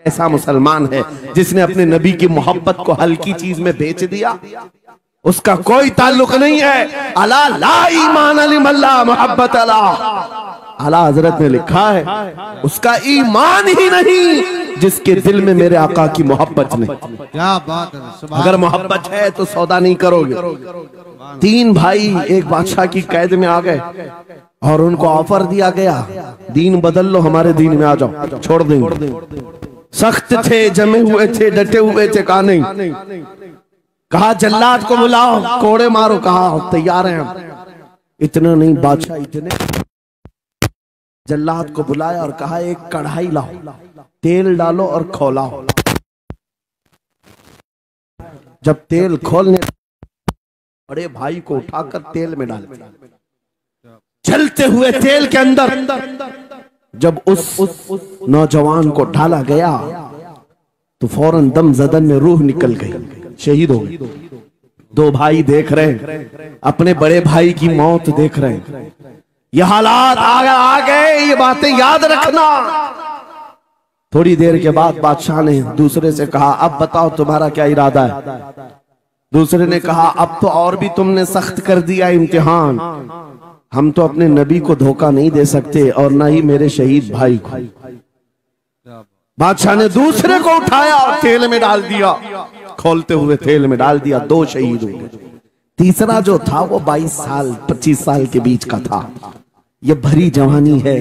कैसा मुसलमान है जिसने अपने नबी की मोहब्बत को हल्की चीज में बेच दिया? उसका कोई ताल्लुक नहीं है। अला ला ईमान लिमल्ला मोहब्बत अला, आला हजरत ने लिखा है उसका ईमान ही नहीं जिसके दिल में मेरे आका की मोहब्बत नहीं। क्या बात है। अगर मोहब्बत है तो सौदा नहीं करोगे। 3 भाई एक बादशाह की कैद में आ गए और उनको ऑफर दिया गया, दीन बदल लो, हमारे दीन में आ जाओ, छोड़ देंगे। सख्त थे, जमे हुए थे, डटे हुए थे, कहा नहीं। कहा जल्लाद को बुलाओ, कोड़े मारो, कहा तैयार हैं हम। इतना नहीं, बादशाह इतने जल्लाद को बुलाया और कहा एक कढ़ाई लाओ, तेल डालो और खौलाओ। जब तेल खोलने, बड़े भाई को उठाकर तेल में डाल, चलते हुए तेल के अंदर जब उस नौजवान को डाला गया तो फौरन दम जदन में रूह निकल गई, शहीद हो गए। 2 भाई देख रहे हैं, अपने बड़े भाई की मौत देख रहे हैं। ये हालात आ गए, ये बातें याद रखना। थोड़ी देर के बाद बादशाह ने दूसरे से कहा अब बताओ तुम्हारा क्या इरादा है? दूसरे ने कहा अब तो और भी तुमने सख्त कर दिया इम्तिहान, हम तो अपने नबी को धोखा नहीं दे सकते और ना ही मेरे शहीद भाई को। बादशाह ने दूसरे को उठाया और तेल में डाल दिया, खोलते हुए तेल में डाल दिया, 2 शहीद हो गए। तीसरा जो था वो 22 साल 25 साल के बीच का था। ये भरी जवानी है,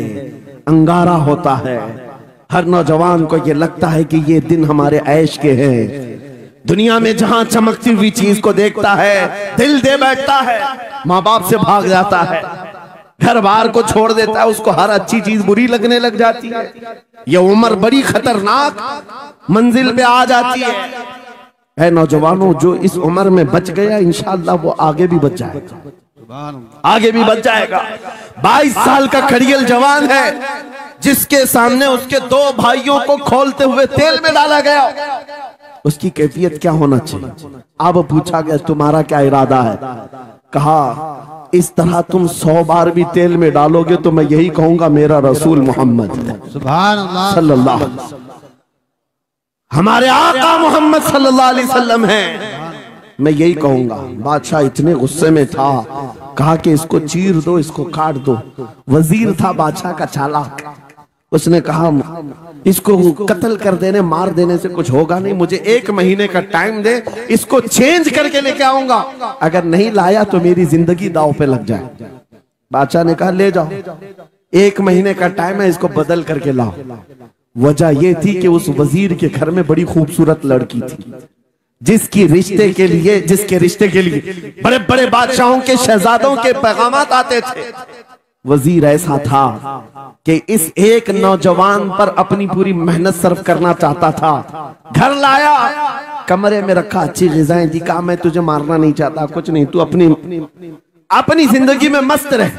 अंगारा होता है। हर नौजवान को ये लगता है कि ये दिन हमारे ऐश के हैं। दुनिया में जहां चमकती हुई चीज को देखता है दिल दे बैठता है, माँ बाप से भाग जाता है, घर बार को छोड़ देता है, उसको हर अच्छी चीज बुरी लगने लग जाती है। ये उम्र बड़ी खतरनाक मंजिल पे आ जाती है नौजवानों, जो इस उम्र में बच गया इंशाअल्लाह वो आगे भी बच जाएगा, आगे भी बच जाएगा। 22 साल का खड़ियल जवान है जिसके सामने उसके 2 भाइयों को खोलते हुए तेल में डाला गया, उसकी कैफियत क्या होना चाहिए? अब पूछा गया तुम्हारा क्या इरादा है? कहा इस तरह तुम 100 बार भी तेल में डालोगे तो मैं यही कहूंगा मेरा रसूल मोहम्मद सुभान अल्लाह सल्लल्लाहु अलैहि वसल्लम, हमारे आका मोहम्मद सल्लल्लाहु अलैहि वसल्लम है, मैं यही कहूंगा। बादशाह इतने गुस्से में था, कहा कि इसको चीर दो, इसको काट दो। वजीर था बादशाह का चालाक, उसने कहा इसको कत्ल कर देने, मार देने से कुछ होगा नहीं, मुझे 1 महीने का टाइम दे, इसको चेंज करके लेके आऊंगा, अगर नहीं लाया तो मेरी जिंदगी दांव पे लग जाए। बादशाह ने कहा ले जाओ, 1 महीने का टाइम है, इसको बदल करके लाओ। वजह यह थी कि उस वजीर के घर में बड़ी खूबसूरत लड़की थी जिसके रिश्ते के लिए बड़े बड़े बादशाहों के शहजादों के पैगामात आते थे। वजीर ऐसा था कि इस एक नौजवान पर अपनी पूरी मेहनत सर्व करना चाहता था। घर लाया, कमरे में रखा, अच्छी ग़िज़ाएं दी, कहा मैं तुझे मारना नहीं चाहता, कुछ नहीं, तू अपनी जिंदगी में मस्त रह।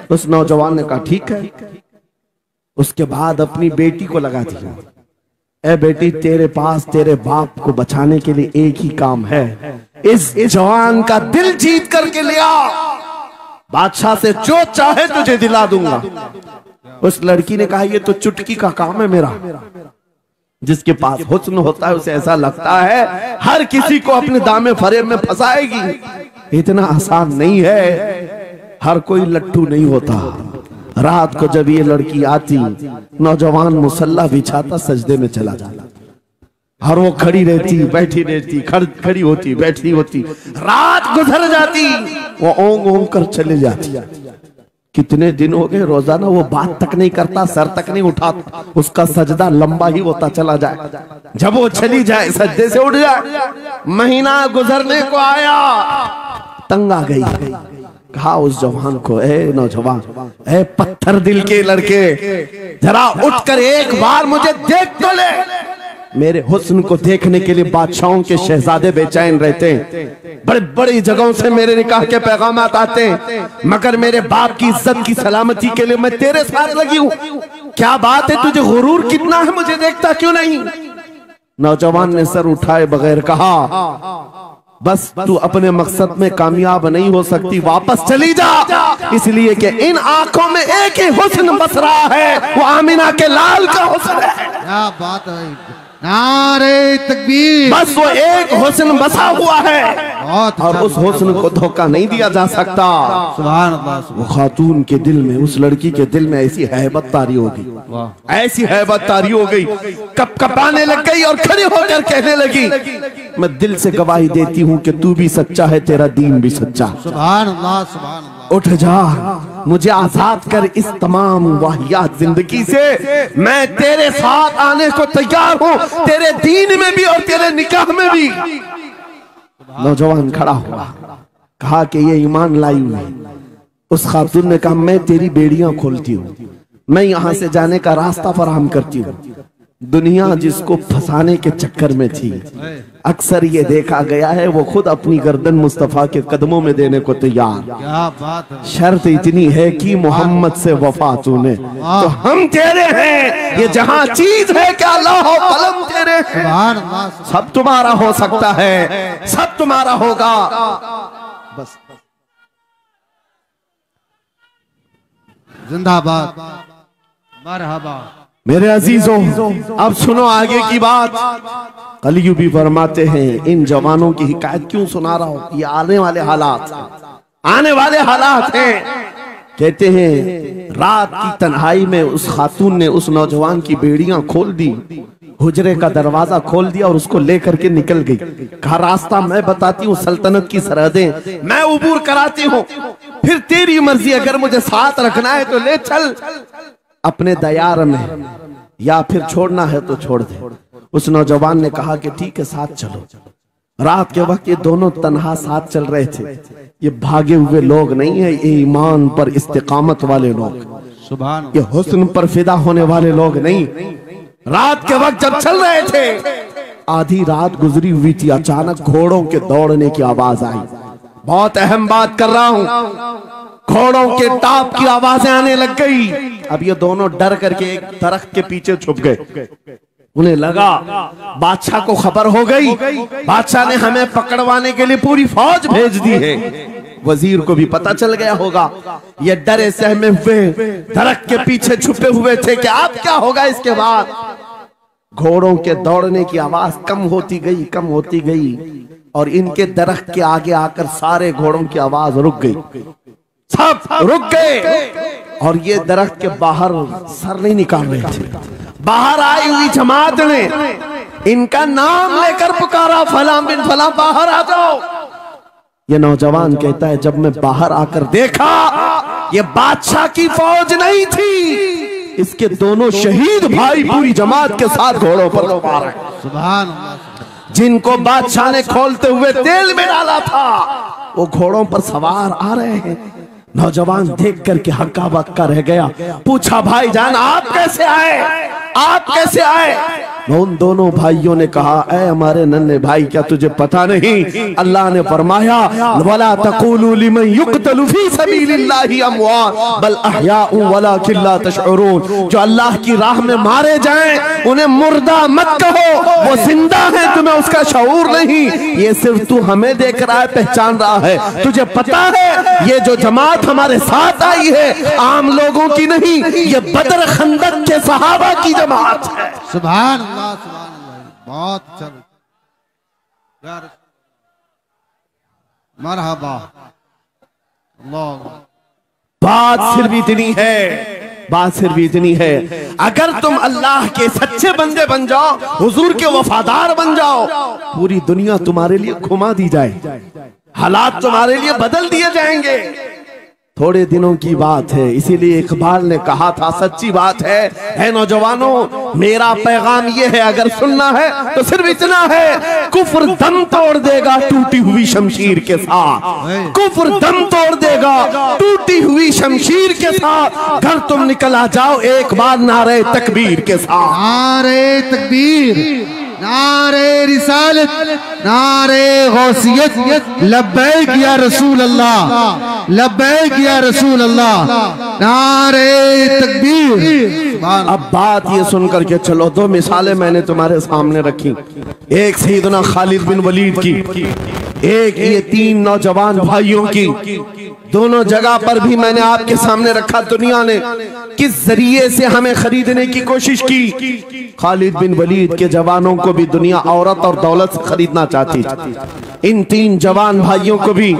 उस नौजवान ने कहा ठीक है। उसके बाद अपनी बेटी को लगा दिया, ए बेटी तेरे पास तेरे बाप को बचाने के लिए एक ही काम है, इस जवान का दिल जीत करके ले आ, बादशाह से जो चाहे तुझे दिला दूंगा। उस लड़की ने कहा ये तो चुटकी का काम है मेरा। जिसके पास हुस्न होता है उसे ऐसा लगता है हर किसी को अपने दामे फरेब में फंसाएगी। इतना आसान नहीं है, हर कोई लट्टू नहीं होता। रात को जब ये लड़की आती, नौजवान मुसल्ला बिछाता, सजदे में चला जाता, और वो खड़ी रहती बैठी रहती, खड़ी होती बैठी होती, रात गुजर जाती, वो ओंग ओंग कर चले जाती। कितने दिन हो गए, रोजाना वो बात तक नहीं करता, सर तक नहीं उठाता, उसका सजदा लंबा ही होता चला जाए। जब वो चली जाए सजदे से उठ जाए। महीना गुजरने को आया, तंग आ गई, कहा उस जवान को, ए नौजवान, ए पत्थर दिल के लड़के, जरा उठकर एक बार मुझे देख तो ले। मेरे हुस्न को देखने के लिए बादशाहों के शहजादे बेचैन रहते हैं, बड़े बड़ी जगहों से मेरे निकाह के पैगामात आते हैं, मगर मेरे बाप की इज्जत की सलामती के लिए मैं तेरे साथ लगी हूँ। क्या बात है, तुझे गुरूर कितना है, मुझे देखता क्यों नहीं? नौजवान ने सर उठाए बगैर कहा, बस तू अपने मकसद में कामयाब नहीं हो सकती, वापस चली जा। इसलिए कि इन आंखों में एक ही हुस्न बस रहा है, वो आमिना के लाल का हुस्न है। क्या बात है भाई, नारे तकबीर। बस वो एक हुस्न बसा हुआ है बहुत और उस हुस्न को धोखा नहीं दिया जा सकता। सुभान अल्लाह। वो खातून के दिल में, उस लड़की के दिल में ऐसी हैबत तारी हो गई, ऐसी हैबत तारी हो गई, कप कपाने लग गई और खड़ी होकर कहने लगी, मैं दिल से गवाही देती हूँ कि तू भी सच्चा है, तेरा दीन भी सच्चा। सुभान अल्लाह, सुभान अल्लाह। उठ जा, मुझे आजाद कर इस तमाम वाहियात जिंदगी से। मैं तेरे साथ आने को तैयार हूँ, तेरे दीन में भी और तेरे निकाह में भी। नौजवान खड़ा हुआ, कहा कि ये ईमान लाई हुई। उस खातून ने कहा, मैं तेरी बेड़ियां खोलती हूँ, मैं यहाँ से जाने का रास्ता फराहम करती हूँ। दुनिया जिसको फंसाने के चक्कर में थी, अक्सर ये देखा गया है वो खुद अपनी गर्दन मुस्तफा के कदमों में देने को तैयार। क्या बात है। शर्त इतनी है कि मोहम्मद से वफा तूने, तो हम तेरे हैं। ये जहां चीज है क्या अल्लाह हो कलम तेरे हैं। सुभान अल्लाह। सब तुम्हारा हो सकता है, सब तुम्हारा होगा। बस जिंदाबाद, मरहबा। मेरे अजीजों, अब सुनो आगे की बात। कलियू भी फरमाते हैं, इन जवानों की हिकायत क्यों सुना रहा हूं, ये आने वाले हालात, आने वाले हालात हैं। कहते हैं रात की तन्हाई में उस खातून ने उस नौजवान की बेड़ियां खोल दी, हुजरे का दरवाजा खोल दिया और उसको लेकर के निकल गई। कहा, रास्ता मैं बताती हूँ, सल्तनत की सरहदें मैं उबूर कराती हूँ, फिर तेरी मर्जी, अगर मुझे साथ रखना है तो ले चल अपने दयार में, या फिर छोड़ना है तो छोड़ दे। उस नौजवान ने कहा कि ठीक है, साथ चलो। रात के वक्त ये दोनों तन्हा साथ चल रहे थे। ये भागे हुए लोग नहीं है, ये ईमान पर इस्तिकामत वाले लोग, सुभान, ये हुस्न पर फिदा होने वाले लोग नहीं। रात के वक्त जब चल रहे थे, आधी रात गुजरी हुई थी, अचानक घोड़ों के दौड़ने की आवाज आई। बहुत अहम बात कर रहा हूं, घोड़ों के टाप की आवाजें आने लग गई। अब ये दोनों डर करके एक दरख्त के पीछे छुप गए। उन्हें लगा बादशाह को खबर हो गई, बादशाह ने हमें पकड़वाने के लिए पूरी फौज भेज दी है। वजीर को भी पता चल गया होगा। ये डरे सहमे हुए दरख्त के पीछे छुपे हुए थे कि अब क्या होगा इसके बाद। घोड़ों के दौड़ने की आवाज कम होती गई, कम होती गई, और इनके दरख्त के आगे आकर सारे घोड़ों की आवाज रुक गई, सब रुक गए। और ये दरख्त के बाहर सर नहीं निकाल रहे थे। बाहर आई हुई जमात ने इनका नाम लेकर पुकारा, फला बिन फला बाहर आ जाओ। ये नौजवान कहता है, जब मैं बाहर आकर देखा, ये बादशाह की फौज नहीं थी, इसके दोनों शहीद भाई पूरी जमात के साथ घोड़ों पर सवार हैं। सुभान अल्लाह। जिनको बादशाह ने खोलते हुए तेल में डाला था, वो घोड़ों पर सवार आ रहे हैं। नौजवान देख करके हक्का बक्का रह गया। पूछा, भाईजान आप कैसे आए, आप कैसे आए? उन दोनों भाइयों ने कहा, ऐ हमारे नन्हे भाई, क्या तुझे पता नहीं, अल्लाह ने फरमाया, वला तक़ूलू लिमन युक़तलु फी सबीलिल्लाहि अमवात बल अहयाउ वलाकिन ला तशऊरून। जो अल्लाह की राह में मारे जाएं उन्हें मुर्दा मत कहो, वो जिंदा है, तुम्हें उसका शऊर नहीं। ये सिर्फ तू हमें देख रहा है, पहचान रहा है। तुझे पता है ये जो जमात हमारे साथ आई है आम लोगों की नहीं, ये बदर खंदक के सहाबा की जमात है। सुभान अल्लाह, सुभान अल्लाह। बहुत अच्छा, मरहबा। अल्लाह। बात सिर्फ इतनी है, बात सिर्फ इतनी है, अगर तुम अल्लाह के सच्चे बंदे बन जाओ, हुजूर के वफादार बन जाओ, पूरी दुनिया तुम्हारे लिए घुमा दी जाए, हालात तुम्हारे लिए बदल दिए जाएंगे। थोड़े दिनों की बात है, इसीलिए इकबाल ने कहा था, सच्ची बात है नौजवानों, मेरा पैगाम ये है, अगर सुनना है तो सिर्फ इतना है, कुफ्र दम तोड़ देगा टूटी हुई शमशीर के साथ, कुफ्र दम तोड़ देगा टूटी हुई शमशीर के साथ। घर तुम निकल आ जाओ एक बार नारे तकबीर के साथ। नारे तकबीर, नारे रिसालत, नारे गौसियत, लब्बैक या रसूल अल्लाह, लब्बैक या रसूल अल्लाह, नारे तकबीर। अब बात ये सुनकर के चलो, दो मिसालें मैंने तुम्हारे सामने रखी। एक सैयदना खालिद बिन वलीद की, एक ये 3 नौजवान भाइयों की दोनों जगह पर भी मैंने आपके सामने रखा। दुनिया ने किस जरिए से हमें खरीदने की कोशिश की। खालिद बिन वलीद के जवानों को भी दुनिया औरत और दौलत से खरीदना चाहती थी। इन 3 जवान भाइयों को भी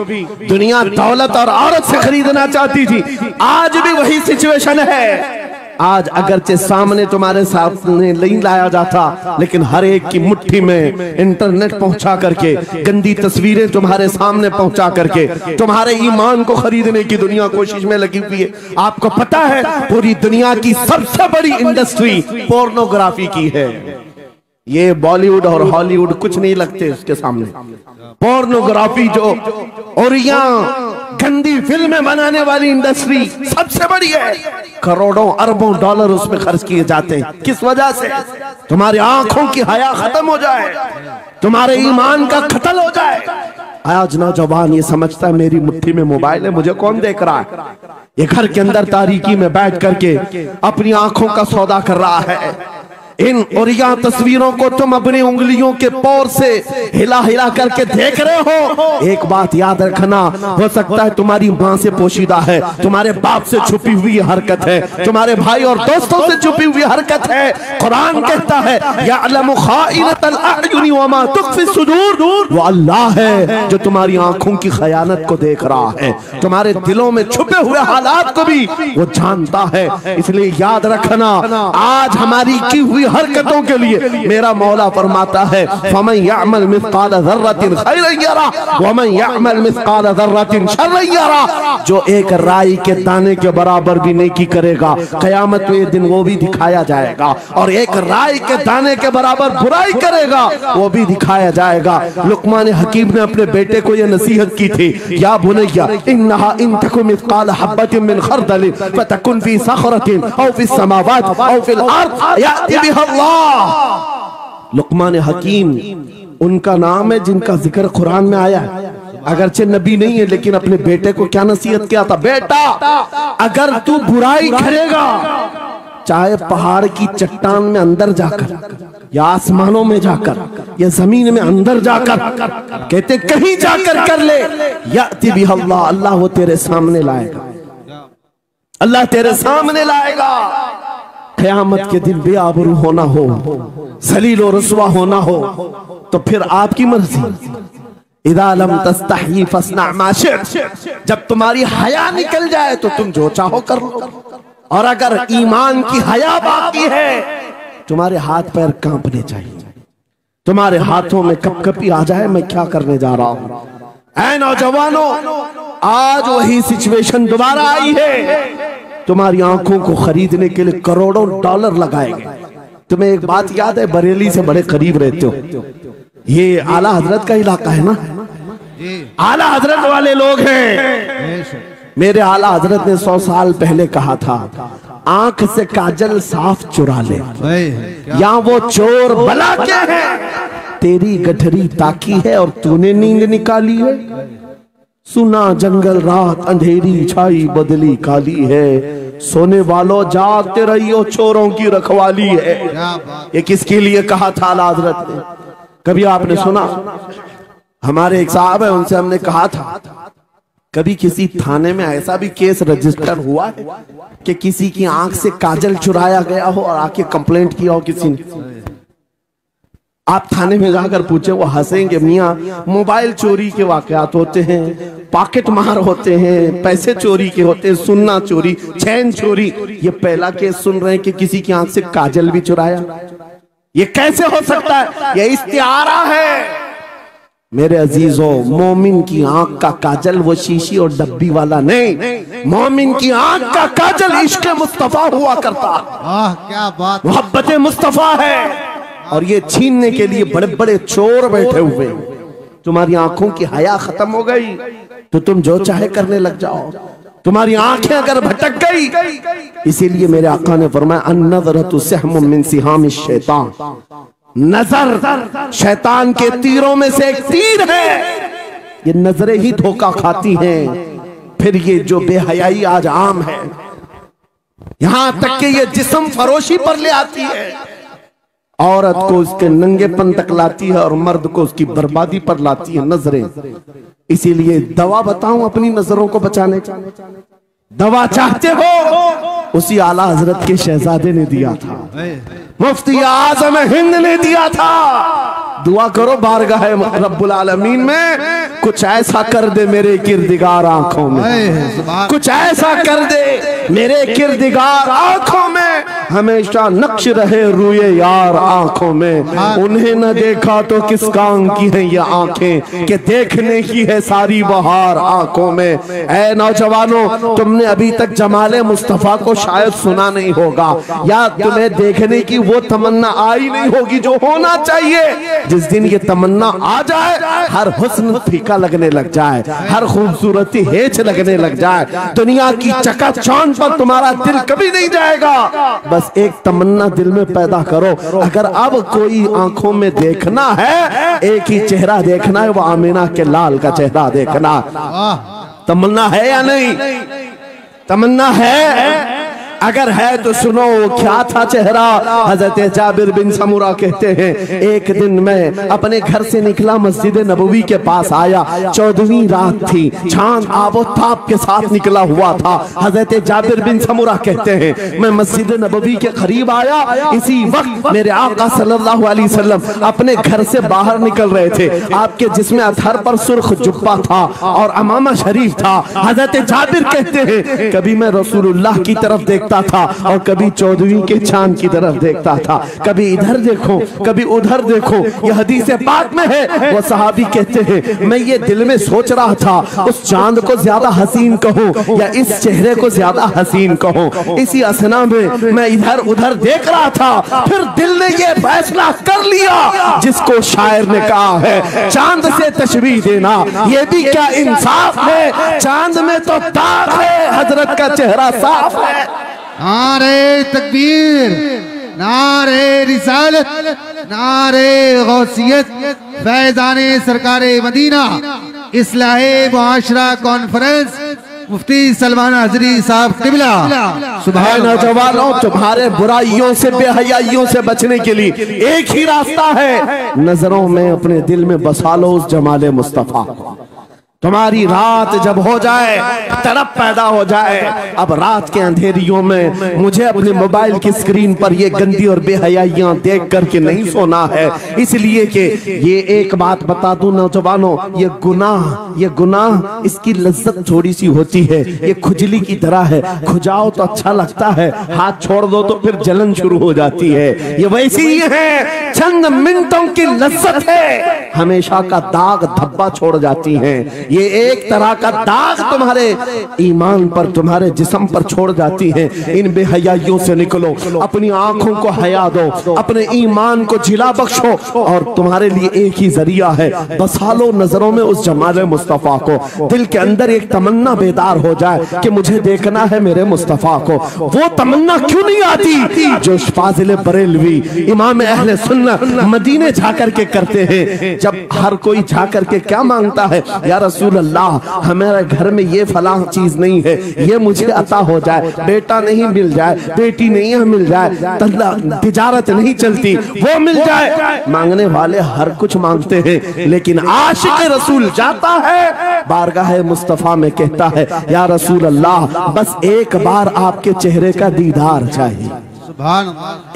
दुनिया दौलत और औरत से खरीदना चाहती थी। आज भी वही सिचुएशन है। आज अगरचे सामने तुम्हारे सामने नहीं लाया जाता, लेकिन हर एक की मुट्ठी में इंटरनेट पहुंचा करके, गंदी तस्वीरें तुम्हारे सामने पहुंचा करके तुम्हारे ईमान को खरीदने की दुनिया कोशिश में लगी हुई है। आपको पता है पूरी दुनिया की सबसे बड़ी इंडस्ट्री पोर्नोग्राफी की है। ये बॉलीवुड और हॉलीवुड कुछ नहीं लगते उसके सामने। पोर्नोग्राफी जो और यहाँ गंदी फिल्में बनाने वाली इंडस्ट्री सबसे बड़ी है। करोड़ों अरबों डॉलर उसमें खर्च किए जाते हैं। किस वजह से? तुम्हारी आंखों की हया खत्म हो जाए, तुम्हारे ईमान का कत्ल हो जाए। आज नौजवान ये समझता है मेरी मुट्ठी में मोबाइल है, मुझे कौन देख रहा है। ये घर के अंदर तारीकी में बैठ करके अपनी आंखों का सौदा कर रहा है। इन और यहाँ तस्वीरों को तुम अपनी उंगलियों के पोर से हिला हिला करके देख रहे हो। एक बात याद रखना, हो सकता है तुम्हारी माँ से पोशीदा है, तुम्हारे बाप से छुपी हुई हरकत है, तुम्हारे भाई और दोस्तों से छुपी हुई हरकत है। कुरान कहता है यअलमु खाइनतल अयुनि वमा तुख्फी सुदूर, वो अल्लाह है जो तुम्हारी आंखों की खयानत को देख रहा है, तुम्हारे दिलों में छुपे हुए हालात को भी वो जानता है। इसलिए याद रखना, आज हमारी की हुई हरकतों के लिए मेरा मौला फरमाता है फमन यअमल मिस्काल ज़र्रतिन खैरन यरा वमन यअमल मिस्काल ज़र्रतिन शर्रन यरा। जो एक राई के दाने के बराबर भी नेकी करेगा, कयामत के दिन वो भी दिखाया जाएगा, और एक राई के दाने के बराबर बुराई करेगा वो भी दिखाया जाएगा। लुकमान हकीम ने अपने बेटे को ये नसीहत की थी, या बुनैया इन्नहा इन तकु मिस्काल हब्बतिन मिन खरदल फतकुन फी सखरतिन औ फी समावात औ फिल अर्द याति अल्लाह। लुकमान हकीम उनका नाम है जिनका जिक्र कुरान में आया है। अगरचे नबी नहीं है, लेकिन अपने बेटे को क्या नसीहत किया था, बेटा अगर तू बुराई करेगा, चाहे पहाड़ की चट्टान में अंदर जाकर या आसमानों में जाकर या जमीन में अंदर जाकर, कहते कहीं जाकर कर ले, याति भी अल्लाह, अल्लाह वो तेरे सामने लाएगा, अल्लाह तेरे सामने लाएगा। क़यामत के दिन बेआबरू होना हो, जलील और रुसवा होना हो, तो फिर आपकी मर्जी। इदा लम तस्तही फस्ना मा शि'त, जब तुम्हारी हया निकल जाए तो तुम जो चाहो कर लो, और अगर ईमान की हया बाकी है, तुम्हारे हाथ पैर कांपने चाहिए, तुम्हारे हाथों में कपकपी आ जाए मैं क्या करने जा रहा हूं। ऐ नौजवानों, आज वही सिचुएशन दोबारा आई है। तुम्हारी आंखों को खरीदने के लिए करोड़ों डॉलर लगाए गए। तुम्हें एक बात याद है, बरेली से बड़े करीब रहते हो, ये आला हजरत का इलाका है ना, आला हजरत वाले लोग हैं। मेरे आला हजरत ने 100 साल पहले कहा था, आंख से काजल साफ चुरा ले, या वो चोर बला के है, तेरी गठरी ताकी है और तूने नींद निकाली है। सुना जंगल रात अंधेरी छाई बदली काली है, सोने वालों जागते रहियो चोरों की रखवाली है। ये किसके लिए कहा था आला हजरत ने? कभी आपने सुना? हमारे एक साहब है, उनसे हमने कहा था, कभी किसी थाने में ऐसा भी केस रजिस्टर हुआ है कि किसी की आंख से काजल चुराया गया हो और आके कंप्लेंट किया हो किसी ने? आप थाने में जाकर पूछे, वो हंसेंगे। मियाँ मोबाइल चोरी के वाकयात होते हैं, पॉकेट मार होते हैं, पैसे चोरी के होते हैं, सुन्ना चोरी, चैन चोरी। ये पहला केस सुन रहे हैं कि किसी की आंख से काजल भी चुराया। ये कैसे हो सकता है? ये इस्तिआरा है। मेरे अजीजों, मोमिन की आंख का काजल वो शीशी और डब्बी वाला नहीं, मोमिन की आंख का काजल इश्क मुस्तफा हुआ करता। क्या बात, मोहब्बत मुस्तफा है। और ये छीनने के लिए बड़े बड़े चोर बैठे हुए। तुम्हारी आंखों की हया खत्म हो गई तो तुम जो चाहे करने लग जाओ। तुम्हारी आंखें अगर भटक गई, इसीलिए मेरे आका ने फरमाया अन-नज़रतु सहमुम मिन सिहामिश शैतान, नजर शैतान के तीरों में से एक तीर है। ये नजरें ही धोखा खाती हैं। फिर ये जो बेहयाई आज आम है, यहां तक कि ये जिस्म फरोशी पर ले आती है। औरत को उसके नंगेपन तक लाती है और मर्द को उसकी बर्बादी पर लाती है नजरें। इसीलिए दवा बताऊं अपनी नजरों को बचाने का, दवा चाहते हो उसी आला हजरत के शहजादे ने दिया था, मुफ्ती आजम हिंद ने दिया था। दुआ करो बारगाह रब्बुल आलमीन में कुछ ऐसा कर दे मेरे किरदिगार आंखों में, कुछ ऐसा कर दे मेरे किरदिगार आंखों में, हमेशा नक्श रहे रूए यार आंखों में। उन्हें न देखा तो किस काम की है ये आंखें कि देखने की है सारी बहार आंखों में। ऐ नौजवानों, तुमने अभी तक जमाले मुस्तफा को शायद सुना नहीं होगा, या तुम्हें देखने की वो तमन्ना आई नहीं होगी जो होना चाहिए। जिस दिन ये तमन्ना आ जाए, हर हुस्न फीका लगने लग जाए, हर खूबसूरती हेच लगने लग जाए, दुनिया की चकाचौंध पर तुम्हारा दिल कभी नहीं जाएगा। बस एक तमन्ना दिल में पैदा करो, अगर अब कोई आंखों में देखना है, एक ही चेहरा देखना है, वो आमिना के लाल का चेहरा देखना। तमन्ना है या नहीं? तमन्ना है? अगर है तो सुनो क्या था चेहरा। हजरत जाबिर बिन समूरा कहते हैं, एक दिन मैं अपने घर से निकला, मस्जिद नबवी के पास आया, 14वीं रात थी, चांद आबोताब के साथ निकला हुआ था। हजरत जाबिर बिन समूरा कहते हैं, मैं मस्जिद नबवी के करीब आया, इसी वक्त मेरे आका सल्लल्लाहु अलैहि वसल्लम अपने घर से बाहर निकल रहे थे। आपके जिस्म अतहर पर सुर्ख जुब्बा था और अमामा शरीफ था। हजरत जाबिर कहते हैं, कभी मैं रसूलुल्लाह की तरफ देखता था और कभी 14वीं के चांद की तरफ देखता था, कभी इधर देखो कभी उधर देखो। यह हदीस पाक में है। वो सहाबी कहते हैं, मैं ये दिल में सोच रहा था, उस चांद को ज्यादा हसीन कहूं या इस चेहरे को ज्यादा हसीन कहूं। इसी असना में मैं इधर उधर देख रहा था, फिर दिल ने ये फैसला कर लिया जिसको शायर ने कहा है, चांद से तशबीह देना ये भी क्या इंसाफ है, चांद में तो दाग है, हजरत का चेहरा साफ है। नारे तकबीर, नारे रिसालत, नारे गौसियत, फैज़ाने सरकारे मदीना, इस्लाहे मुआशरा कॉन्फ्रेंस, मुफ्ती सलमान हजरी साहब किबला। सुभान नौजवानों, तुम्हारे बुराइयों से बेहयाइयों से बचने के लिए एक ही रास्ता है, नजरों में अपने दिल में बसा लो उस जमाले मुस्तफा। तुम्हारी रात जब हो जाए, तड़प पैदा हो जाए, अब रात के अंधेरियों में मुझे अपने मोबाइल की स्क्रीन पर ये गंदी और बेहयाइयां देख करके नहीं सोना है। इसलिए कि ये एक बात बता दूं नौजवानों, ये गुनाह इसकी लज्जत थोड़ी सी होती है, ये खुजली की तरह है, खुजाओ तो अच्छा लगता है, हाथ छोड़ दो तो फिर जलन शुरू हो जाती है। ये वैसी ही है, चंद मिनटों की लज्जत है, हमेशा का दाग धब्बा छोड़ जाती है। ये एक तरह का दाग तुम्हारे ईमान पर, तुम्हारे जिस्म पर छोड़ जाती है। इन बेहयाइयों से निकलो, अपनी आंखों को हया दो, अपने ईमान को जिला बख्शो, और तुम्हारे लिए एक ही जरिया है, बसा लो नजरों में उस जमाले मुस्तफा को। दिल के अंदर एक तमन्ना बेदार हो जाए कि मुझे देखना है मेरे मुस्तफा को। वो तमन्ना क्यों नहीं आती जो फाजिल बरेलवी इमाम अहले सुन्नत मदीने जाकर के करते हैं। जब हर कोई जाकर के क्या मांगता है, या रसूल अल्लाह हमारे घर में ये फलां चीज नहीं है, ये मुझे अता हो जाए, बेटा नहीं मिल जाए, बेटी नहीं मिल जाए, तिजारत नहीं चलती, वो मिल जाए। मांगने वाले हर कुछ मांगते हैं, लेकिन आशिक रसूल जाता है बारगाह मुस्तफा में, कहता है, या रसूल अल्लाह बस एक बार आपके चेहरे का दीदार चाहिए,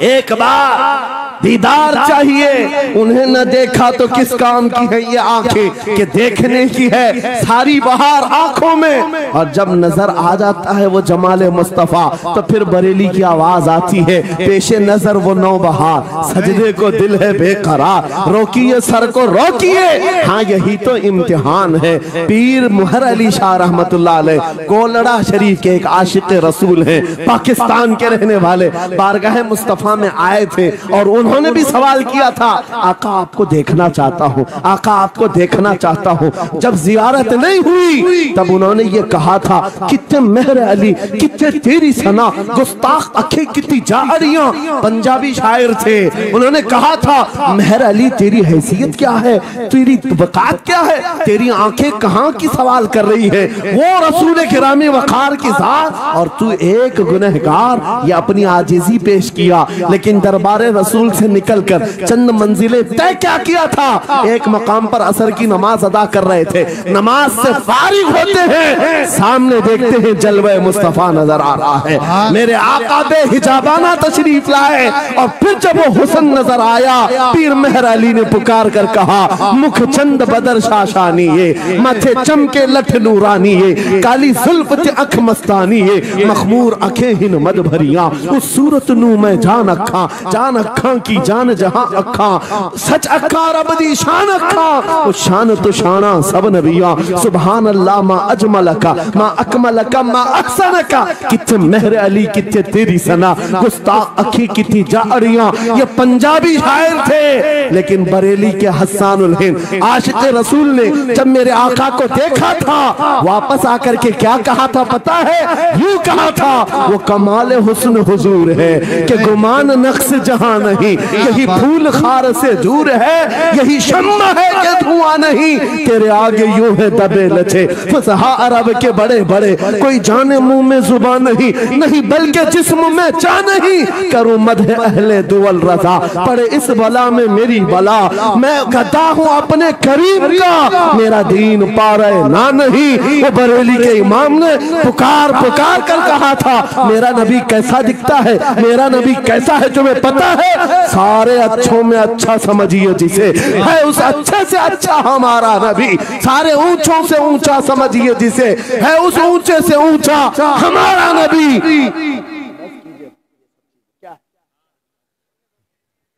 एक बार दीदार चाहिए। उन्हें न देखा तो किस काम की है ये आंखें कि देखने की है सारी बहार आंखों में। और जब नजर आ जाता है वो जमाले मुस्तफा, तो फिर बरेली की आवाज आती है, पेशे नजर वो नौबहार, सजदे को दिल है बेकरार, रोकिए सर को रोकिए, हाँ यही तो इम्तिहान है। पीर मुहर अली शाह रहमतुल्लाह अलैह कोलड़ा शरीफ के एक आशिक रसूल हैं, पाकिस्तान के रहने वाले, बारगाह मुस्तफा में आए थे और उन्होंने भी सवाल किया था, आका आपको देखना चाहता हूँ, आका आपको देखना चाहता हूँ। जब जियारत नहीं हुई तब उन्होंने ये कहा था, कितने मेहर अली, कितने तेरी सना, गुस्ताख अखे कितनी जाहरियां। पंजाबी शायर थे, उन्होंने कहा था, मेहर अली तेरी हैसियत क्या है, तेरी वकात क्या है, तेरी आंखें कहाँ की सवाल कर रही है, वो रसूल किरामी वकार की जात, और तू एक गुनहगार। ये अपनी आजिजी हाजिरी पेश किया, लेकिन दरबारे रसूल से निकलकर चंद मंजिलें तय क्या किया था। एक मकाम पर असर की नमाज अदा कर रहे थे, नमाज से फारिग होते हैं, सामने देखते हैं जलवे मुस्तफा नजर आ रहा है। मेरे आका बे हिजाबाना तशरीफ लाए और फिर जब वो हुस्न नजर आया, पीर मेहर अली ने पुकार कर कहा, मुख चंद बदर शाशानी ये, माथे चमके लठ नूरानी ये, काली जुल्फ ते अख मस्तानी ये, मखमूर अखे हिन मद भरिया, उस सूरत नू मैं जान अखा की जान जहां अखा, सच अखा रब दी शान अखा, उस शान तो शाना सब नबिया, सुभान अल्लाह मा अजमल का मा अकमल का मा अहसन का, किथे मेहर अली किथे तेरी सना, गुस्ताख अखी किथी जारियां। ये पंजाबी शायर थे, लेकिन बरेली के हस्सानुल हिंद आशिक रसूल ने जब मेरे आका को देखा था, वापस आकर के क्या कहा था पता है? यूं कहा था, वो कमाल हुस्न हुजूर है कि गुमान नक्श जहां नहीं, यही फूल खार से दूर है, यही शम्मा है कि धुआं नहीं, तेरे आगे यूं है दबे लचे फसहा अरब के बड़े बड़े, कोई जाने मुंह में जुबान नहीं, नहीं बल्कि जिस्म में जा नहीं, करूं मदह अहले दुवल रजा, पड़े इस बला में मेरी बला, मैं गदा हूं अपने करीम का, मेरा दीन पा रहे ना नहीं। वो बरेली के इमाम ने पुकार पुकार कर कहा था, मेरा नबी कैसा दिखता है, मेरा नबी कैसा है तुम्हें पता है? सारे अच्छों में अच्छा समझिए जिसे, है उस अच्छे से अच्छा हमारा नबी, सारे ऊंचों से ऊंचा समझिए जिसे, है उस ऊंचे से ऊंचा हमारा नबी।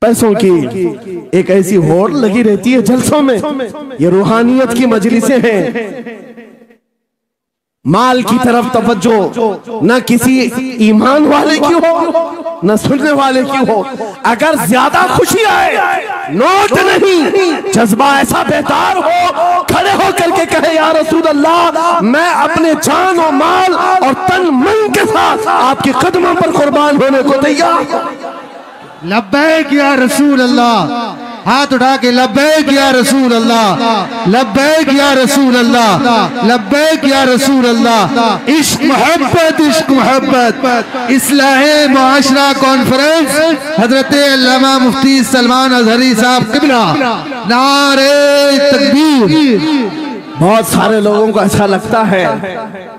पैसों की एक ऐसी होड़ लगी रहती है जलसों में, ये रूहानियत की मजलिसें हैं, माल की तरफ तवज्जो न किसी ईमान वाले की हो न सुनने वाले की हो। अगर ज्यादा खुशी आए, नोट नहीं, जज्बा ऐसा बेदार हो, खड़े हो करके कहे या रसूल अल्लाह, मैं अपने जान और माल और तन मन के साथ आपके कदमों पर कुर्बान होने को तैयार। लब्बैक या रसूल अल्लाह, हाथ उठा के लब्बैक या रसूल अल्लाह, लब्बैक या रसूल अल्लाह, लब्बैक या रसूल अल्लाह। इश्क मोहब्बत इस्लाहे मुआशरा कॉन्फ्रेंस हजरत अल्लामा मुफ्ती सलमान अजहरी साहब किबला, नारे तकबीर। बहुत सारे लोगों को ऐसा लगता है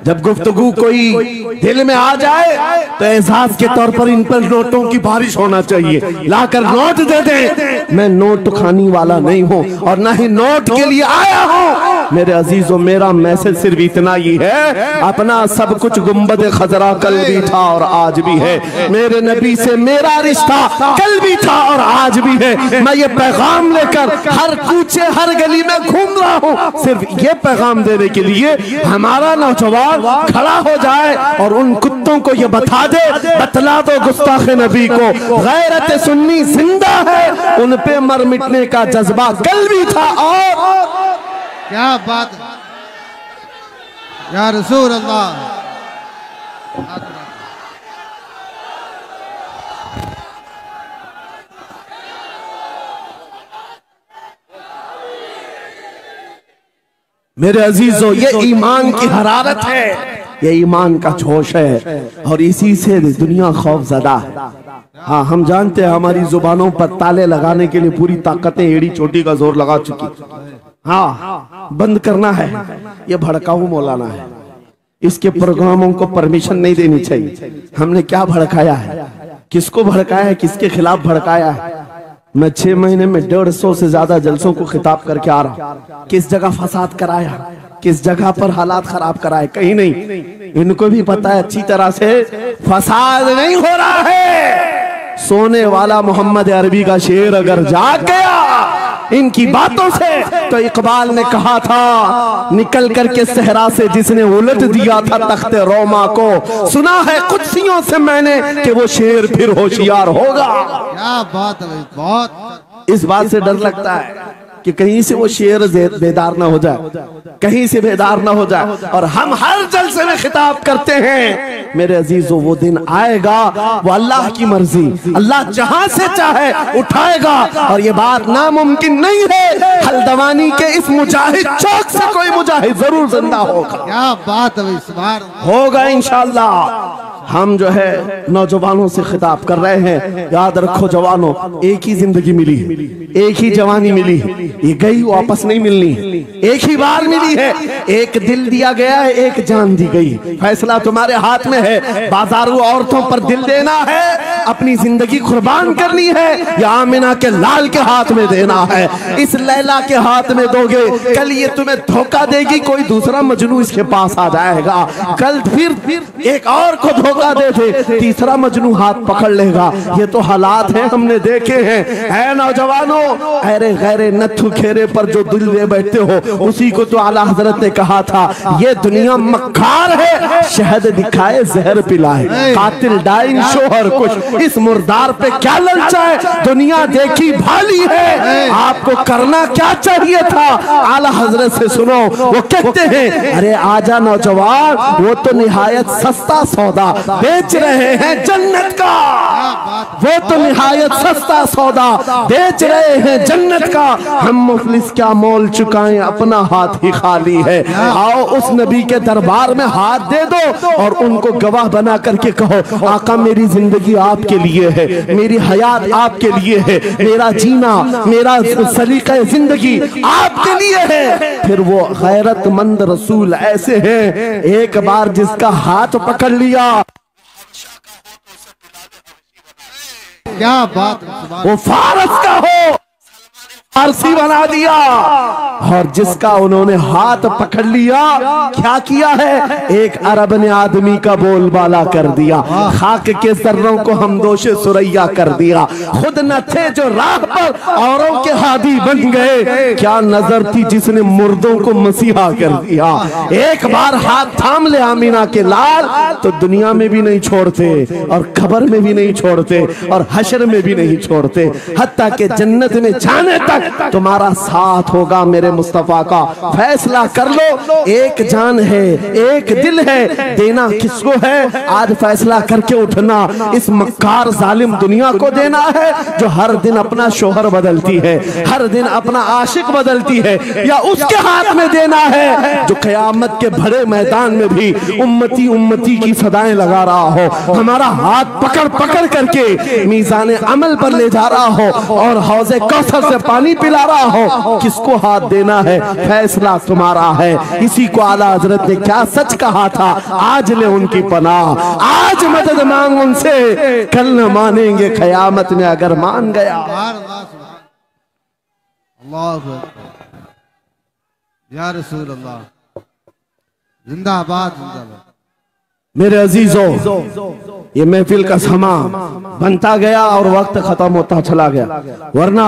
जब गुफ्तगू कोई दिल में आ जाए तो एहसास के तौर पर इन पर नोटों की बारिश होना चाहिए, लाकर नोट दे दे। मैं नोट खानी वाला नहीं हूँ और ना ही नोट के लिए आया हूँ। मेरे अजीजों, मेरा मैसेज सिर्फ इतना ही है, अपना सब कुछ गुंबद खजरा कल भी था और आज भी है, मेरे नबी से मेरा रिश्ता कल भी था और आज भी है। मैं ये पैगाम लेकर हर कूचे हर गली में घूम रहा हूँ, सिर्फ ये पैगाम देने के लिए हमारा नौजवान खड़ा हो जाए और उन कुत्तों को ये बता दे, बतला दो गुस्ताख नबी को, गैरत सुन्नी जिंदा है, उन पे मर मिटने का जज्बा कल भी था। और क्या बात या रसूल अल्लाह। मेरे अजीजों, ये ईमान की हरारत है, ये ईमान का जोश है और इसी से दुनिया खौफजदा है। हाँ, हम जानते हैं हमारी जुबानों पर ताले लगाने के लिए पूरी ताकतें एड़ी चोटी का जोर लगा चुकी। हाँ, बंद करना है, ये भड़काऊ मौलाना है, इसके प्रोग्रामों को परमिशन नहीं देनी चाहिए। हमने क्या भड़काया है, किसको भड़काया है, किसके खिलाफ भड़काया है? मैं 6 महीने में 150 से ज्यादा जलसों को खिताब करके आ रहा, किस जगह फसाद कराया, किस जगह पर हालात खराब कराए, कहीं नहीं। इनको भी पता है अच्छी तरह से फसाद नहीं हो रहा है। सोने वाला मोहम्मद अरबी का शेर अगर जाग गया इनकी बातों से, तो इकबाल ने कहा था, निकल करके सहरा से जिसने उलट दिया था तख्ते रोमा को, सुना है कुत्सियों से मैंने कि वो शेर फिर होशियार होगा। क्या बात है, बहुत इस बात से डर लगता है कि कहीं से वो शेर बेदार ना हो जाए, कहीं से बेदार ना हो जाए, और हम हर जलसे में खिताब करते हैं। मेरे अजीजों, वो दिन आएगा, वो अल्लाह की मर्जी, अल्लाह जहां से चाहे उठाएगा, और ये बात नामुमकिन नहीं है। हल्द्वानी के इस मुजाहिद चौक से कोई मुजाहिद जरूर जिंदा होगा। क्या बात है, इस बार होगा इंशाअल्लाह। हम जो है नौजवानों से खिताब कर रहे हैं, याद रखो जवानों, एक ही जिंदगी मिली है, एक ही जवानी मिली है, ये गई वापस नहीं मिलनी, एक ही बार मिली है। एक दिल दिया गया है, एक जान दी गई। फैसला तुम्हारे हाथ में है, बाजारू औरतों पर दिल देना है, अपनी जिंदगी कुर्बान करनी है, या आमिना के लाल के हाथ में देना है। इस लैला के हाथ में दोगे, कल ये तुम्हें धोखा देगी, कोई दूसरा मजनू इसके पास आ जाएगा, कल फिर एक और को धोखा दे दे, तीसरा मजनू हाथ पकड़ लेगा। ये तो हालात हैं, हमने देखे हैं। ऐ नौजवानों, अरे गैरे नथु खेरे पर जो दिल दे बैठते हो, उसी को तो आला हजरत ने कहा था, ये दुनिया मक्कार है, शहद दिखाए जहर पिलाए, कातिल डाइन शोहर कुछ, इस मुर्दार पे क्या ललचाए, दुनिया देखी भाली है, आपको करना क्या चाहिए था। आला हजरत से सुनो, वो कहते हैं, अरे आजा नौजवान, वो तो निहायत सस्ता सौदा बेच रहे हैं जन्नत का, वो तो निहायत सस्ता सौदा बेच रहे हैं जन्नत का, हम मुफलिस क्या मोल चुकाएं, अपना हाथ ही खाली है। आओ उस नबी के दरबार में हाथ दे दो और उनको गवाह बना करके कहो, आका मेरी जिंदगी आपके लिए है, मेरी हयात आपके लिए है, मेरा जीना, मेरा सलीका जिंदगी आपके लिए है। फिर वो गैरतमंद रसूल ऐसे हैं, एक बार जिसका हाथ पकड़ लिया, क्या बात, वो फारस का हो, फारसी बना दिया, और जिसका उन्होंने हाथ पकड़ लिया, क्या किया है, एक अरब ने आदमी का बोलबाला कर दिया, खाक के सर्रों को हम दोषे सुरैया कर दिया, खुद न थे जो राह पर औरों के हादी बन गए, क्या नजर थी जिसने मुर्दों को मसीहा कर दिया। एक बार हाथ थाम ले आमीना के लाल, तो दुनिया में भी नहीं छोड़ते, और खबर में भी नहीं छोड़ते, और हशर में भी नहीं छोड़ते, हत्ता के जन्नत में जाने तक तुम्हारा साथ होगा मेरे मुस्तफा का। फैसला कर लो, एक जान है, एक दिल है, देना किसको है, आज फैसला करके उठना। इस मक्कार जालिम दुनिया को देना है, जो हर दिन अपना शोहर बदलती है, हर दिन अपना आशिक बदलती है, या उसके हाथ में देना है जो कयामत के बड़े मैदान में भी उम्मती उम्मती की सदाएं लगा रहा हो, हमारा हाथ पकड़ पकड़ करके मीज़ान अमल पर ले जा रहा हो, और हौज़े कौसर से पानी पिला रहा हो। किसको हाथ देना है, फैसला तुम्हारा है। इसी को आला हजरत ने क्या सच कहा था, आज ले उनकी पनाह, आज मदद मांग उनसे, कल न मानेंगे कयामत में अगर मान गया। अल्लाह या रसूल अल्लाह, जिंदाबाद जिंदाबाद। मेरे अजीजों, ये महफिल का समा बनता गया और वक्त खत्म होता चला गया, वरना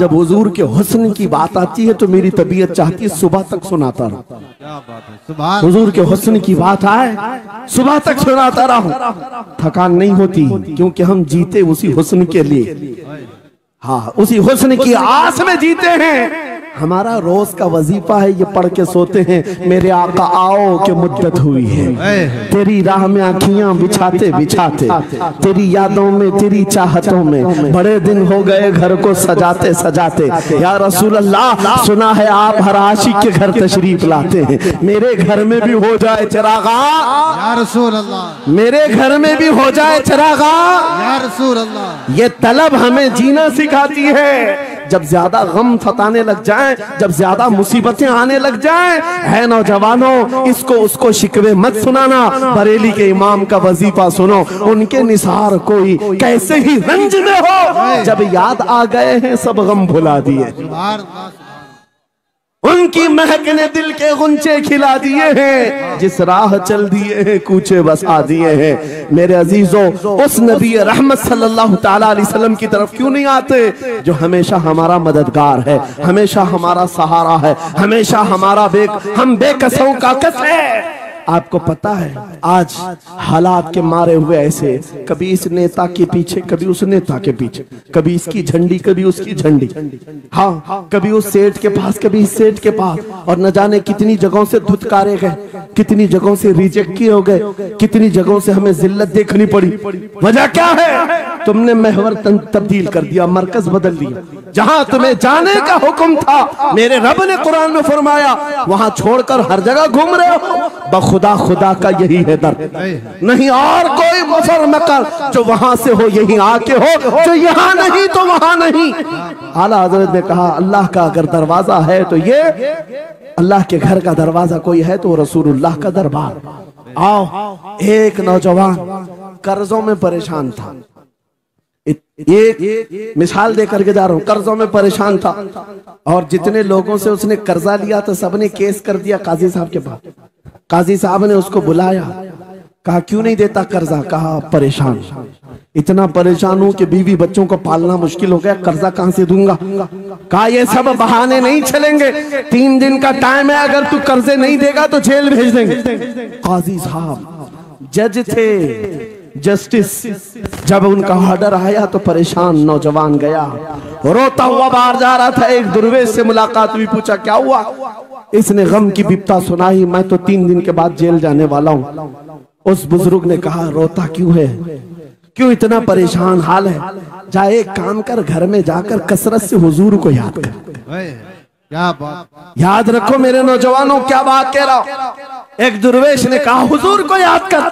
जब हुजूर के हुस्न की बात आती है तो मेरी तबीयत चाहती है सुबह तक सुनाता रहूं। क्या बात है, सुभान। हुजूर के हुस्न की बात आए, सुबह तक सुनाता रहूं, थकान नहीं होती, क्योंकि हम जीते उसी हुस्न के लिए, हाँ उसी हुस्न की आस में जीते हैं। हमारा रोज का वजीफा है, ये पढ़ के सोते हैं, मेरे आका आओ के मुद्दत हुई है, तेरी राह में आँखियां बिछाते बिछाते, तेरी यादों में, तेरी चाहतों में, बड़े दिन हो गए घर को सजाते सजाते। या रसूल अल्लाह, सुना है आप हर आशिक के घर तशरीफ लाते हैं, मेरे घर में भी हो जाए चिरागा, या रसूल अल्लाह, मेरे घर में भी हो जाए चिरागा, या रसूल अल्लाह। ये तलब हमें जीना सिखाती है। जब ज्यादा गम सताने लग जाए, जब ज्यादा मुसीबतें आने लग जाए, है नौजवानों, इसको उसको शिकवे मत सुनाना, बरेली के इमाम का वजीफा सुनो, उनके निसार कोई कैसे ही रंज में हो, जब याद आ गए हैं सब गम भुला दिए, उनकी महक ने दिल के गुंचे खिला दिए हैं, जिस राह चल दिए हैं कूचे बसा दिए हैं। मेरे अजीजों, उस नबी रहमत सल्लल्लाहु ताला अलैहि वसल्लम की तरफ क्यों नहीं आते, जो हमेशा हमारा मददगार है, हमेशा हमारा सहारा है, हमेशा हमारा हम बेकसों का कस है। आपको पता है आज हालात के मारे हुए ऐसे, कभी इस नेता के पीछे, कभी उस नेता के पीछे, कभी इसकी झंडी, कभी उसकी झंडी, हाँ कभी उस सेठ के पास, कभी इस सेठ के पास, और न जाने कितनी जगहों से धुतकारे गए, कितनी जगहों से रिजेक्ट किए हो गए, कितनी जगहों से हमें जिल्लत देखनी पड़ी। वजह क्या है? तुमने महवर तब्दील कर दिया, मरकज बदल दिया। जहां तुम्हें जाने का हुक्म था मेरे रब ने कुरान में फरमाया, वहां छोड़कर हर जगह घूम रहे हो। बखुदा खुदा का यही है दर, नहीं और कोई मफर मकर जो वहां से हो यही आके हो, जो यहाँ नहीं तो वहां नहीं। आला हजरत ने कहा अल्लाह का अगर दरवाजा है तो ये अल्लाह के घर का दरवाजा कोई है तो रसूलुल्लाह का दरबार। आओ, एक नौजवान कर्जों में परेशान था, एक मिसाल देकर के जा रहा हूं, कर्जों में परेशान था और जितने लोगों से उसने कर्जा लिया तो सबने केस कर दिया काजी साहब के पास। काजी साहब ने उसको बुलाया, कहा क्यों नहीं देता कर्जा? कहा परेशान, इतना परेशान हूं कि बीवी बच्चों को पालना मुश्किल हो गया, कर्जा कहां से दूंगा? कहा ये सब बहाने नहीं चलेंगे, 3 दिन का टाइम है, अगर तू कर्जे नहीं देगा तो जेल भेज देंगे। काजी साहब जज थे, जस्टिस, जब उनका ऑर्डर आया तो परेशान नौजवान गया, रोता हुआ बाहर जा रहा था। एक दुर्वेश से मुलाकात हुई, पूछा क्या हुआ? इसने गम की बिपता सुनाई, मैं तो 3 दिन के बाद जेल जाने वाला हूं। उस बुजुर्ग ने कहा रोता क्यों है, क्यों इतना परेशान हाल है? जा एक काम कर, घर में जाकर कसरत से हुजूर को याद कर। क्या बात, याद रखो मेरे नौजवानों, क्या बात कह रहा हूं। एक दुर्वेश ने कहा हुजूर को याद कर,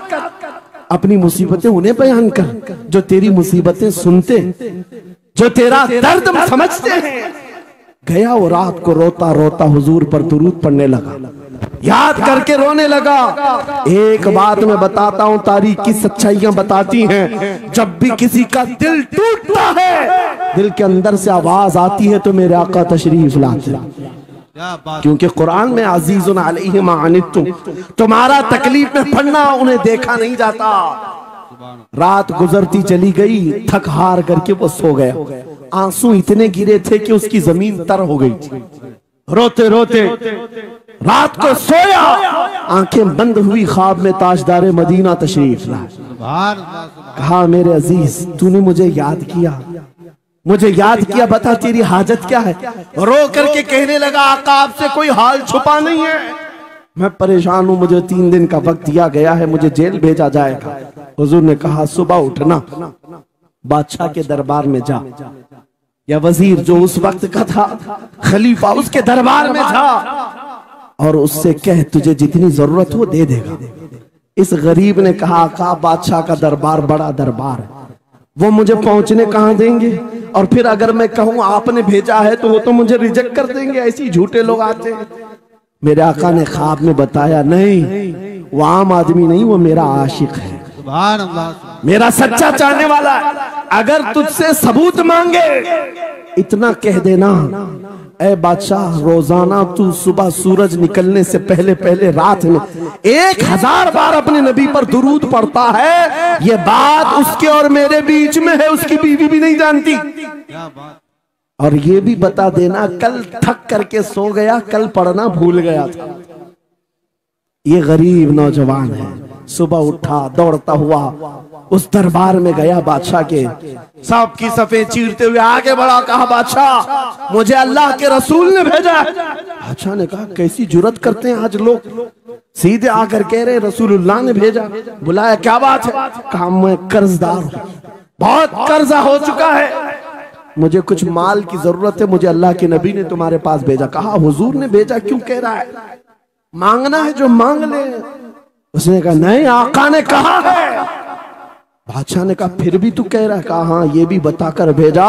अपनी मुसीबतें उन्हें बयान कर जो तेरी मुसीबतें सुनते, जो तेरा दर्द समझते हैं। गया वो रात को रोता रोता हुजूर पर दुरूद पढ़ने लगा, याद करके रोने लगा। एक बात मैं बताता हूं, तारीख की सच्चाइयां बताती हैं, जब भी किसी का दिल टूटता है, दिल के अंदर से आवाज आती है तो मेरे आका तशरीफ लाते हैं। क्योंकि कुरान में अजीजुन अलैहि मा अनित्तुम, तुम्हारा तकलीफ में पड़ना उन्हें देखा नहीं जाता। रात गुजरती चली गई, थक हार करके वो सो गया। आंसू इतने गिरे थे कि उसकी जमीन तर हो गई थी। रोते रोते रात को सोया, आंखें बंद हुई, ख्वाब में ताजदारे मदीना तशरीफ लाए। कहा मेरे अजीज तूने मुझे याद किया, मुझे याद किया, बता तेरी हाजत क्या है? रो करके कहने लगा आका आपसे कोई हाल छुपा नहीं है, मैं परेशान हूं, मुझे 3 दिन का वक्त दिया गया है, मुझे जेल भेजा जाएगा। हुजूर ने कहा सुबह उठना, बादशाह के दरबार में जा, या वजीर जो उस वक्त का था, खलीफा, उसके दरबार में जा और उससे कह तुझे जितनी जरूरत हो दे देगा। इस गरीब ने कहा आका बादशाह का दरबार बड़ा दरबार है, वो मुझे पहुंचने कहां देंगे, और फिर अगर मैं कहूं आपने भेजा है तो वो तो मुझे रिजेक्ट कर देंगे, ऐसे झूठे लोग आते हैं। मेरे आका ने ख्वाब में बताया नहीं, वो आम आदमी नहीं, वो मेरा आशिक है, मेरा सच्चा चाहने वाला है। अगर तुझसे सबूत मांगे इतना कह देना, ऐ बादशाह रोजाना तू सुबह सूरज निकलने से पहले पहले रात में 1000 बार अपने नबी पर दुरूद पढ़ता है, ये बात उसके और मेरे बीच में है, उसकी बीवी भी नहीं जानती। और ये भी बता देना कल थक करके सो गया, कल पढ़ना भूल गया था। ये गरीब नौजवान है, सुबह उठा दौड़ता हुआ उस दरबार में गया, बादशाह के सब की सफेद चीरते हुए आगे बढ़ा, कहा बादशाह मुझे अल्लाह के रसूल ने भेजा। बादशाह ने कहा कैसी जुर्रत करते हैं आज लोग, सीधे आकर कह रहे रसूलुल्लाह ने भेजा। बुलाया क्या बात है? कहा मैं कर्जदार हूं, बहुत कर्जा हो चुका है, मुझे कुछ माल की जरूरत है, मुझे अल्लाह के नबी ने तुम्हारे पास भेजा। कहा हुजूर ने भेजा, क्यों कह रहा है? मांगना है जो मांग ले। उसने कहा नहीं आका ने कहा है। बादशाह ने कहा फिर भी तू कह रहा है? कहा हाँ ये भी बताकर भेजा,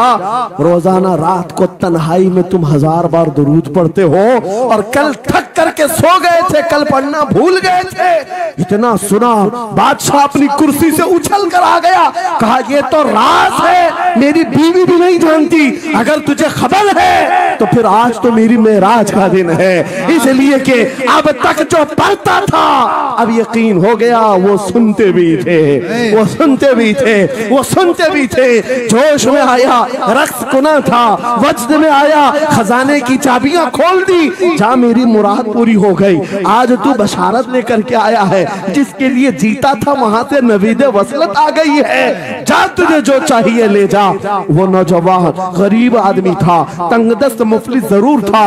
रोजाना रात को तन्हाई में तुम 1000 बार दुरूद पढ़ते हो, और कल थक करके सो गए थे, कल पढ़ना भूल गए थे। इतना सुना बादशाह अपनी कुर्सी से उछल कर आ गया, कहा ये तो राज है, मेरी बीवी भी नहीं जानती, अगर तुझे खबर है तो फिर आज तो मेरी मेराज का दिन है, इसलिए कि अब तक जो पढ़ता था अब यकीन हो गया, वो सुनते भी थे, वो सुनते भी थे, वो सुनते भी थे। जोश में आया, रक्स कुना था, वजद में आया, खजाने की चाबियां खोल दी, जा मेरी मुराद पूरी हो गई। आज तू बशारत लेकर के आया है, जिसके लिए जीता था वहां से नवीद वसलत आ गई है, जा तुझे जो चाहिए ले जा। वो नौजवान गरीब आदमी था, तंगदस्त मुफलिस जरूर था,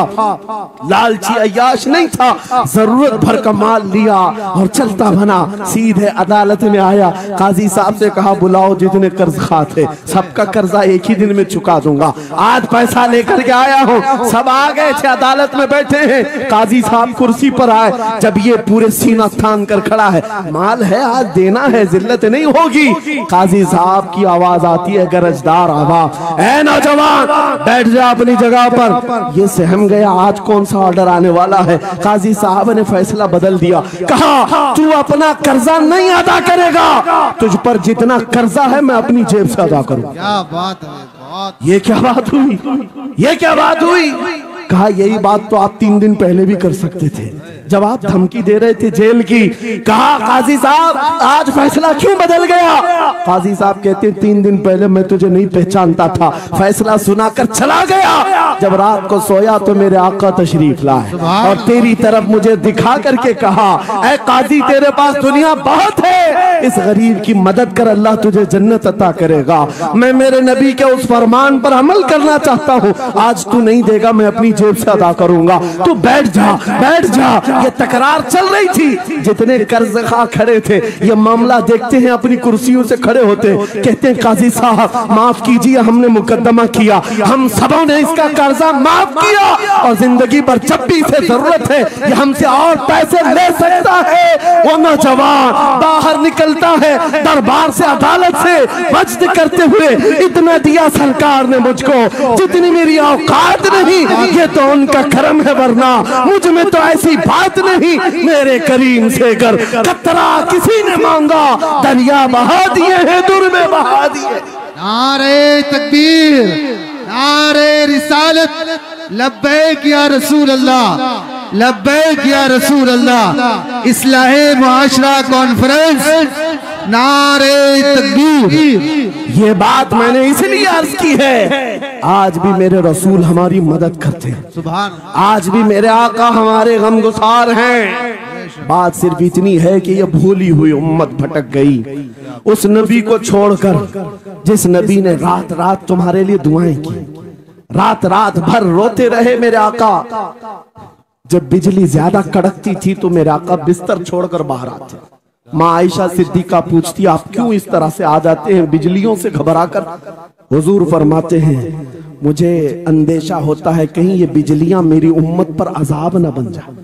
लालची अय्याश नहीं था, जरूरत भर का माल लिया और चलता बना। सीधे अदालत में आया, काजी साहब से कहा बुलाओ जितने कर्ज खा थे, सबका कर्जा एक ही दिन में चुका दूंगा। आज पैसा लेकर के आया हूँ। सब आ गए थे, अदालत में बैठे हैं। काजी साहब कुर्सी पर आए, जब ये पूरे सीना थान कर खड़ा है, माल है आज देना है, जिल्लत नहीं होगी। काजी साहब की आवाज आती है, गरजदार आवाज, ऐ नौजवान बैठ जा अपनी जगह पर। ये सहम गया, आज कौन सा ऑर्डर आने वाला है। काजी साहब ने फैसला बदल दिया, कहा तू अपना कर्जा नहीं अदा करेगा, तुझ पर जितना कर्जा है मैं अपनी जेब से अदा करूं। क्या बात है, बात। ये क्या बात हुई, ये क्या बात हुई। कहा यही बात तो आप 3 दिन पहले भी कर सकते थे, जब आप धमकी दे रहे थे जेल की। कहा काजी साहब आज फैसला क्यों बदल गया। काजी साहब कहते 3 दिन पहले मैं तुझे नहीं पहचानता था, फैसला सुनाकर चला गया। जब रात को सोया तो मेरे आका तशरीफ लाए और तेरी तरफ मुझे दिखा करके कहा, ऐ काजी तेरे पास दुनिया बहुत है, इस गरीब की मदद कर, अल्लाह तुझे जन्नत अता करेगा। मैं मेरे नबी के उस फरमान पर अमल करना चाहता हूँ, आज तू नहीं देगा मैं अपनी जेब से अदा करूंगा, तू बैठ जा बैठ जा। ये तकरार चल रही थी, जितने कर्ज खा खड़े थे ये मामला देखते हैं, अपनी कुर्सियों से खड़े होते, कहते हैं काजी साहब माफ कीजिए, हमने मुकदमा किया, हम सबों ने इसका कर्जा माफ किया और जिंदगी भर जब भी इसे जरूरत है ये हमसे और पैसे ले सकता है। वो नौजवान बाहर निकलता है दरबार से, अदालत से वज्द करते हुए, इतना दिया सरकार ने मुझको जितनी मेरी औकात नहीं, ये तो उनका करम है, वरना मुझ में तो ऐसी बात नहीं। मेरे करीम से कर कतरा किसी ने मांगा, दरिया बहा दिए हैं, दुर में बहा दिए। नारे तकबीर, नारे रिसालत, लब्बैक या रसूल अल्लाह, लब्बैक या रसूल अल्लाह। इस्लाहे मुआशरा कॉन्फ्रेंस, नारे तकबीर। ये बात मैंने इसलिए अर्ज की है, आज भी मेरे रसूल हमारी मदद करते हैं, सुभान, आज भी मेरे आका हमारे गमगुसार हैं। बात सिर्फ इतनी है कि ये भूली हुई उम्मत भटक गई उस नबी को छोड़कर, जिस नबी ने रात रात तुम्हारे लिए दुआएं की, रात रात भर रोते रहे मेरे आका। जब बिजली ज्यादा कड़कती थी तो मेरे आका बिस्तर छोड़कर बाहर आते। माँ आयशा सिद्दीका पूछती आप क्यों इस तरह से आ जाते हैं बिजलियों से घबरा कर। हुजूर फरमाते हैं मुझे अंदेशा होता है कहीं ये बिजलियां मेरी उम्मत पर अजाब न बन जाए,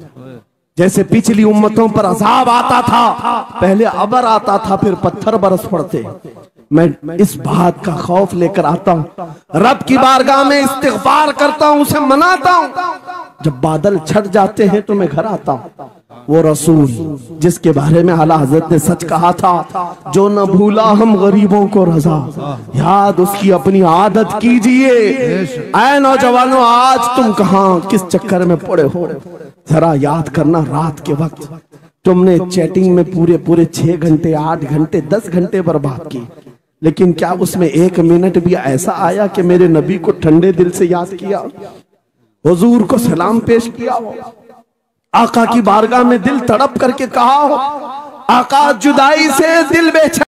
जैसे पिछली उम्मतों पर अजाब आता था, पहले अबर आता था फिर पत्थर बरस पड़ते। मैं इस बात का खौफ लेकर आता हूँ, रब की बारगाह में इस्तिग़फार करता हूँ, उसे मनाता हूँ। जब बादल छट जाते हैं तो मैं घर आता हूँ। वो रसूल जिसके बारे में आला हज़रत ने सच कहा था, जो न भूला हम गरीबों को रजा, याद उसकी अपनी आदत कीजिए। ऐ नौजवानों आज तुम कहाँ किस चक्कर में पड़े हो, जरा याद करना। रात के वक्त तुमने चैटिंग में पूरे पूरे 6 घंटे 8 घंटे 10 घंटे बर्बाद की, लेकिन क्या उसमें 1 मिनट भी ऐसा आया कि मेरे नबी को ठंडे दिल से याद किया, हुजूर को सलाम पेश किया हो, आका की बारगाह में दिल तड़प करके कहा हो, आका जुदाई से दिल बेचैन